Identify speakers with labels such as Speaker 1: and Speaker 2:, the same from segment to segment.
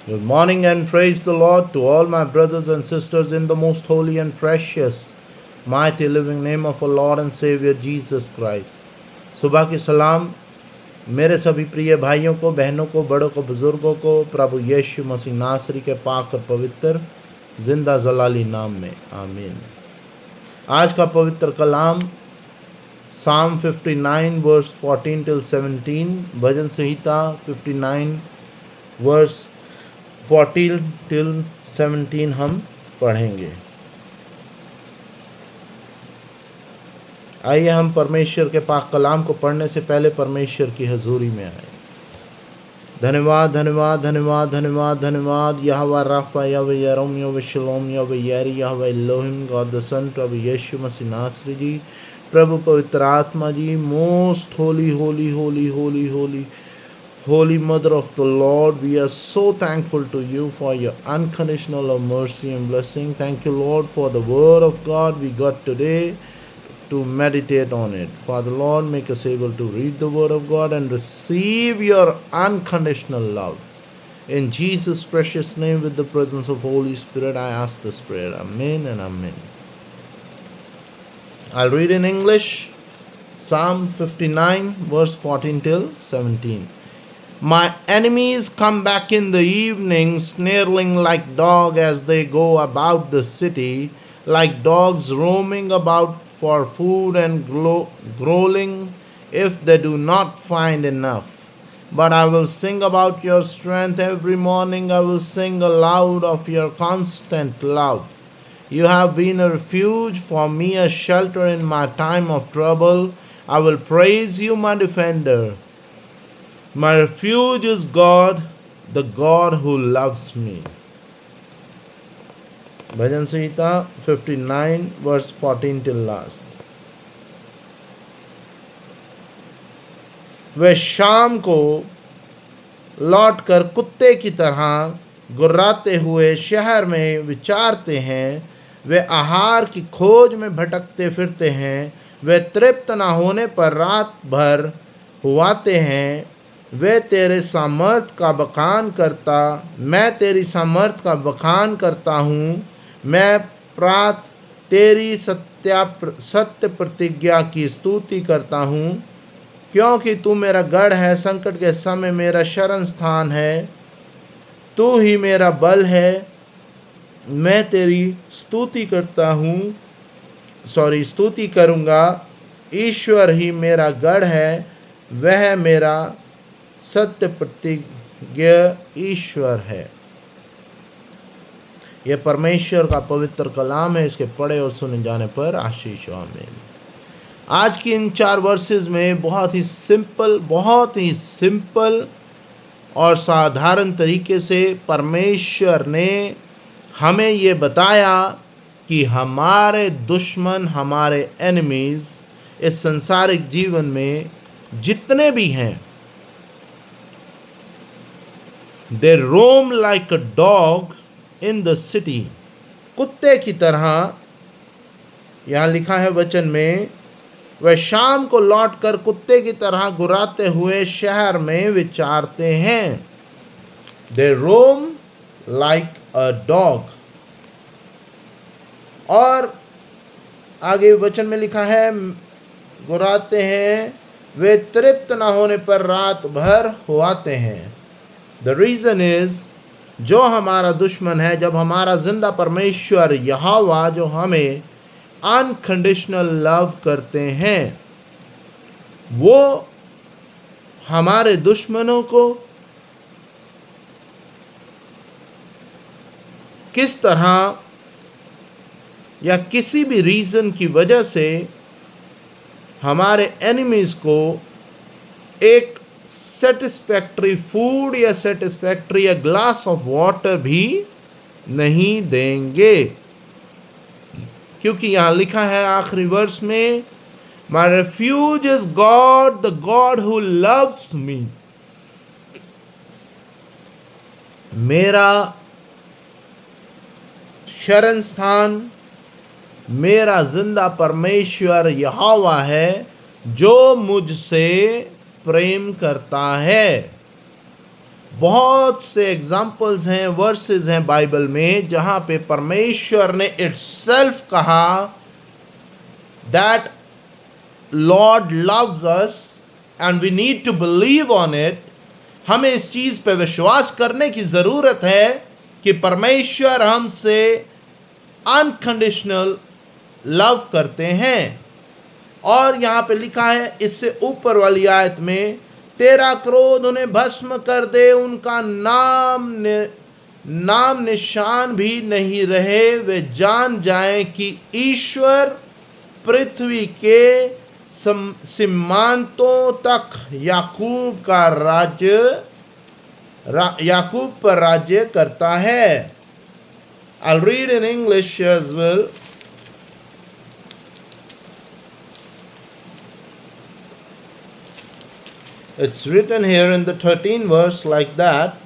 Speaker 1: Good morning and praise the Lord to all my brothers and sisters in the most holy and precious, mighty living name of our Lord and Savior Jesus Christ. सुबह की सलाम मेरे सभी प्रिय भाइयों को, बहनों को, बड़ों को, बुजुर्गों को प्रभु यीशु मसीह नासरी के पाक और पवित्र जिंदा जलाली नाम में आमीन। आज का पवित्र कलाम Psalm 59 verse 14 till 17, भजन संहिता 59 verse 14 till 17 हम पढ़ेंगे। आइए हम परमेश्वर के पाक कलाम को पढ़ने से पहले परमेश्वर की हजूरी में आए। धन्यवाद धन्यवाद धन्यवाद धन्यवाद धन्यवाद यहोवा राफा, यहोवा यरोम, यहोवा शलोम, यहोवा यारी, Jehovah Elohim, God the Son, प्रभु यीशु मसीह नासरी जी, प्रभु पवित्र आत्मा जी, most holy holy holy holy holy Holy Mother of the Lord, we are so thankful to you for your unconditional love, mercy and blessing. Thank you, Lord, for the word of God we got today to meditate on it. Father, Lord, make us able to read the word of God and receive your unconditional love. In Jesus' precious name, with the presence of Holy Spirit, I ask this prayer. Amen and amen. I'll read in English. Psalm 59, verse 14 till 17. My enemies come back in the evening, snarling like dogs as they go about the city, like dogs roaming about for food and growling if they do not find enough. But I will sing about your strength every morning. I will sing aloud of your constant love. You have been a refuge for me, a shelter in my time of trouble. I will praise you, my defender. My refuge is God, the God who loves me. Bhajan Samhita 59 verse 14 till last. वे शाम को लौटकर कुत्ते की तरह गुर्राते हुए शहर में विचारते हैं। वे आहार की खोज में भटकते फिरते हैं। वे तृप्त न होने पर रात भर हुआते हैं। वे तेरे सामर्थ का बखान करता, मैं तेरी सामर्थ का बखान करता हूँ। मैं प्रात तेरी सत्य प्रतिज्ञा की स्तुति करता हूँ, क्योंकि तू मेरा गढ़ है, संकट के समय मेरा शरण स्थान है। तू ही मेरा बल है, मैं तेरी स्तुति करूँगा। ईश्वर ही मेरा गढ़ है, वह मेरा सत्य प्रतिज्ञा ईश्वर है। यह परमेश्वर का पवित्र कलाम है। इसके पढ़े और सुने जाने पर आशीष हो। आमीन। आज की इन 4 वर्सेस में बहुत ही सिंपल और साधारण तरीके से परमेश्वर ने हमें ये बताया कि हमारे दुश्मन, हमारे एनिमीज इस संसारिक जीवन में जितने भी हैं, they roam like a dog in the city. कुत्ते की तरह, यहाँ लिखा है वचन में, वह शाम को लौटकर कुत्ते की तरह गुर्राते हुए शहर में विचारते हैं। They roam like a dog. और आगे वचन में लिखा है, गुर्राते हैं, वे तृप्त न होने पर रात भर हुआते हैं। The reason is, जो हमारा दुश्मन है, जब हमारा जिंदा परमेश्वर यहोवा जो हमें अनकंडीशनल लव करते हैं, वो हमारे दुश्मनों को किस तरह या किसी भी रीजन की वजह से हमारे एनिमीज को एक सेटिस्फैक्ट्री फूड या सेटिस्फैक्ट्री ग्लास ऑफ वाटर भी नहीं देंगे। क्योंकि यहां लिखा है आखिरी वर्ष में, my refuge is God, the God who loves me. मेरा शरण स्थान, मेरा जिंदा परमेश्वर यहोवा है, जो मुझसे प्रेम करता है। बहुत से एग्जाम्पल्स हैं, वर्सेस हैं बाइबल में जहां पे परमेश्वर ने इटसेल्फ कहा that Lord loves us and we need to believe on it. हमें इस चीज पे विश्वास करने की जरूरत है कि परमेश्वर हमसे अनकंडीशनल लव करते हैं। और यहां पे लिखा है इससे ऊपर वाली आयत में, तेरा क्रोध उन्हें भस्म कर दे, उनका नाम निशान भी नहीं रहे, वे जान जाएं कि ईश्वर पृथ्वी के सीमांतों तक याकूब पर राज्य करता है। I'll read in English as well. It's written here in the 13th verse like that,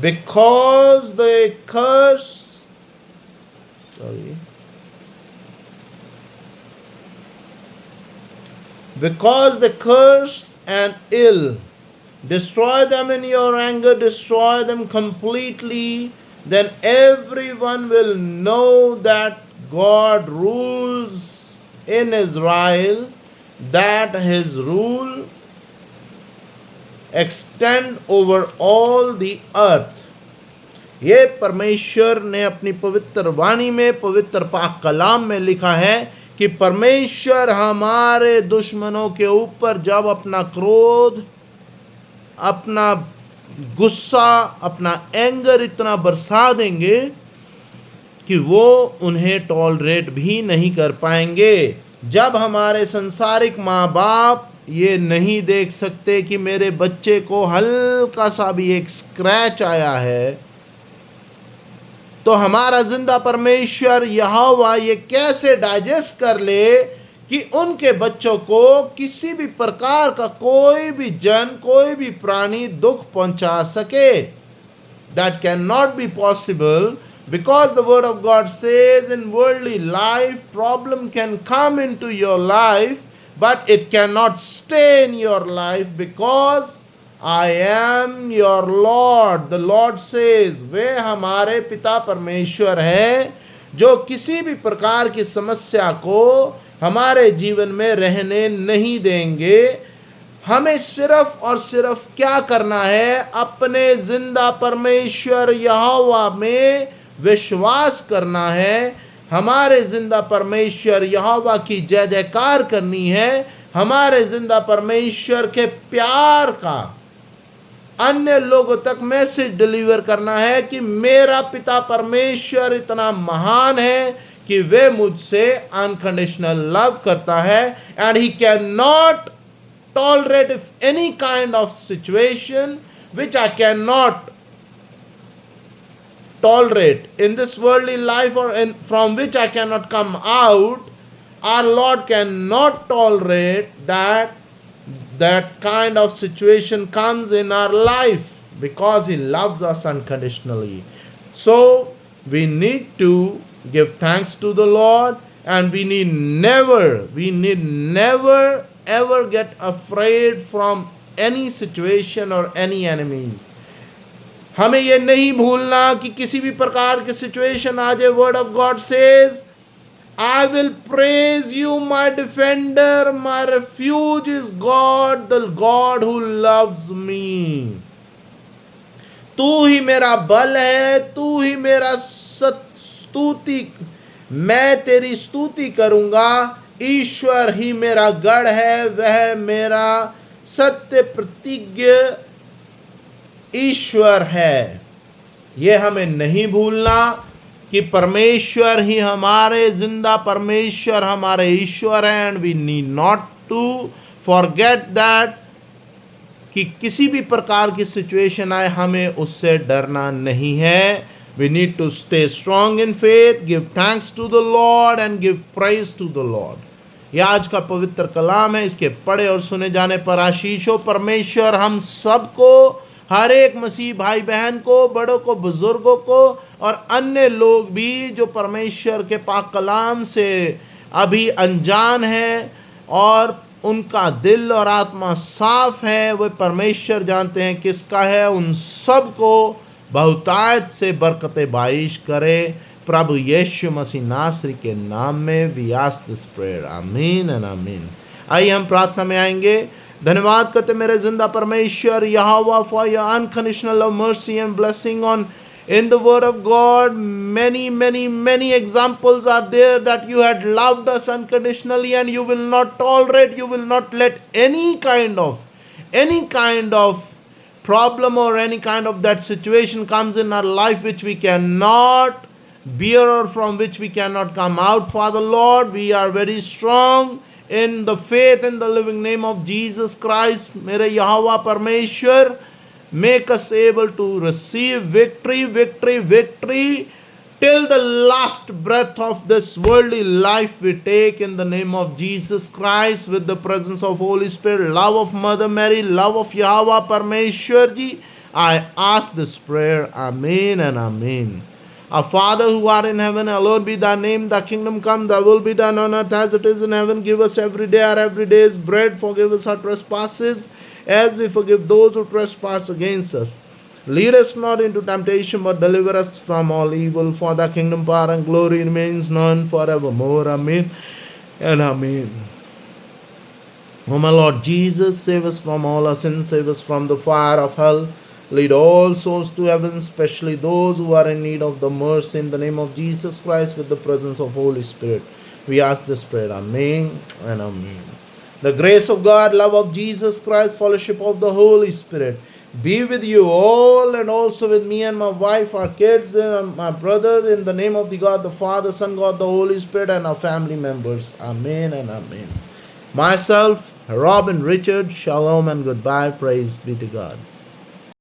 Speaker 1: because the curse and ill destroy them in your anger, destroy them completely, then everyone will know that God rules in Israel, that his rule extend over all the earth। ये परमेश्वर ने अपनी पवित्र वाणी में, पवित्र पाक कलाम में लिखा है कि परमेश्वर हमारे दुश्मनों के ऊपर जब अपना क्रोध, अपना गुस्सा, अपना एंगर इतना बरसा देंगे कि वो उन्हें टॉलरेट भी नहीं कर पाएंगे। जब हमारे संसारिक माँ बाप ये नहीं देख सकते कि मेरे बच्चे को हल्का सा भी एक स्क्रैच आया है, तो हमारा जिंदा परमेश्वर यहोवा ये कैसे डाइजेस्ट कर ले कि उनके बच्चों को किसी भी प्रकार का कोई भी जन, कोई भी प्राणी दुख पहुंचा सके। That cannot be possible, because the word of God says in worldly life problem can come into your life, but it cannot stay in your life, because I am your Lord। The Lord says, वे हमारे पिता परमेश्वर है जो किसी भी प्रकार की समस्या को हमारे जीवन में रहने नहीं देंगे। हमें सिर्फ और सिर्फ क्या करना है, अपने जिंदा परमेश्वर यहोवा में विश्वास करना है, हमारे जिंदा परमेश्वर यहोवा की जय जयकार करनी है, हमारे जिंदा परमेश्वर के प्यार का अन्य लोगों तक मैसेज डिलीवर करना है कि मेरा पिता परमेश्वर इतना महान है कि वे मुझसे अनकंडीशनल लव करता है, and he can not tolerate if any kind of situation which I cannot tolerate in this worldly life, or from which I cannot come out. Our Lord cannot tolerate that kind of situation comes in our life, because he loves us unconditionally. So we need to give thanks to the Lord, and we need never ever get afraid from any situation or any enemies। हमें ये नहीं भूलना कि किसी भी प्रकार की situation आ जाए, word of God says, I will praise you, my defender, my refuge is God, the God who loves me। तू ही मेरा बल है, तू ही मेरा स्तुति, मैं तेरी स्तुति करूंगा। ईश्वर ही मेरा गढ़ है, वह मेरा सत्य प्रतिज्ञ ईश्वर है। ये हमें नहीं भूलना कि परमेश्वर ही हमारे जिंदा परमेश्वर, हमारे ईश्वर हैं, and we need not to forget that कि किसी भी प्रकार की सिचुएशन आए हमें उससे डरना नहीं है। We need to stay strong in faith, give thanks to the Lord and give praise to the Lord। यह आज का पवित्र कलाम है, इसके पढ़े और सुने जाने पर आशीष हो। परमेश्वर हम सबको, हर एक मसीह भाई बहन को, बड़ों को, बुजुर्गों को और अन्य लोग भी जो परमेश्वर के पाक कलाम से अभी अनजान हैं और उनका दिल और आत्मा साफ है, वे परमेश्वर जानते हैं किसका है, उन सब को बहुतायत से बरकतें बारिश करे। प्रभु यीशु मसीह नासरी के नाम में वी आस्क दिस प्रेयर, आमीन एंड आमीन। आइए हम प्रार्थना में आएंगे। धन्यवाद करते मेरे जिंदा परमेश्वर Jehovah for your unconditional love, mercy and blessing on in the word of God. Many examples are there that you had loved us unconditionally, and you will not tolerate, you will not let any kind of problem or any kind of that situation comes in our life which we cannot bear or from which we cannot come out. Father Lord, we are very strong in the faith in the living name of Jesus Christ. मेरे यहोवा परमेश्वर, make us able to receive victory till the last breath of this worldly life we take in the name of Jesus Christ, with the presence of Holy Spirit, love of Mother Mary, love of Yahweh Parmeshwar Ji. I ask this prayer, amen and amen. Our Father who art in heaven, hallowed be thy name, thy kingdom come, thy will be done on earth as it is in heaven. Give us every day our everyday's bread, forgive us our trespasses as we forgive those who trespass against us. Lead us not into temptation, but deliver us from all evil. For thy kingdom, power, and glory remains none forevermore. Amen and amen. O my Lord Jesus, save us from all our sins, save us from the fire of hell. Lead all souls to heaven, especially those who are in need of the mercy, in the name of Jesus Christ, with the presence of Holy Spirit. We ask this prayer. Amen and amen. The grace of God, love of Jesus Christ, fellowship of the Holy Spirit be with you all, and also with me and my wife, our kids, and my brother, in the name of the God, the Father, Son, God, the Holy Spirit, and our family members. Amen and amen. Myself, Robin Richard, shalom and goodbye. Praise be to God.